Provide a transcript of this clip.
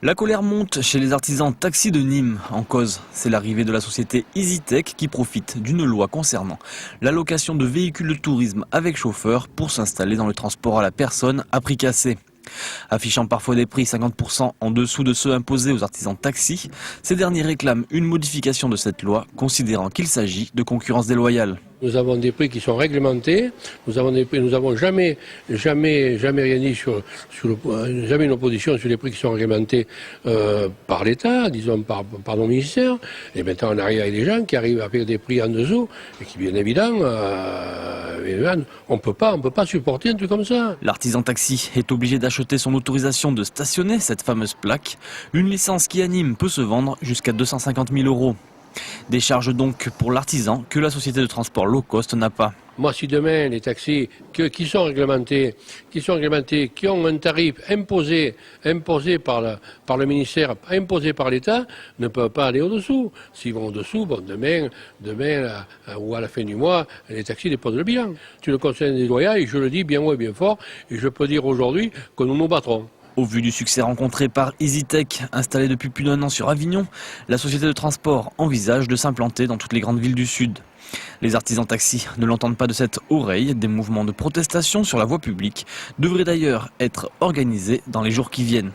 La colère monte chez les artisans taxis de Nîmes. En cause, c'est l'arrivée de la société EasyTech qui profite d'une loi concernant la location de véhicules de tourisme avec chauffeur pour s'installer dans le transport à la personne à prix cassé. Affichant parfois des prix 50% en dessous de ceux imposés aux artisans taxis, ces derniers réclament une modification de cette loi, considérant qu'il s'agit de concurrence déloyale. Nous avons des prix qui sont réglementés. Nous avons jamais rien dit jamais une opposition sur les prix qui sont réglementés par l'État, disons par nos ministères. Et maintenant on arrive avec des gens qui arrivent à payer des prix en dessous et qui, bien évidemment, on peut pas supporter un truc comme ça. L'artisan taxi est obligé d'acheter son autorisation de stationner, cette fameuse plaque. Une licence qui à Nîmes peut se vendre jusqu'à 250 000 €. Des charges donc pour l'artisan que la société de transport low cost n'a pas. Moi, si demain les taxis qui sont réglementés, qui ont un tarif imposé par le ministère, imposé par l'État, ne peuvent pas aller au-dessous. S'ils vont au-dessous, bon, demain ou à la fin du mois, les taxis déposent le bilan. C'est le conseil déloyal et je le dis bien haut et bien fort, et je peux dire aujourd'hui que nous nous battrons. Au vu du succès rencontré par EasyTech, installé depuis plus d'1 an sur Avignon, la société de transport envisage de s'implanter dans toutes les grandes villes du Sud. Les artisans taxis ne l'entendent pas de cette oreille. Des mouvements de protestation sur la voie publique devraient d'ailleurs être organisés dans les jours qui viennent.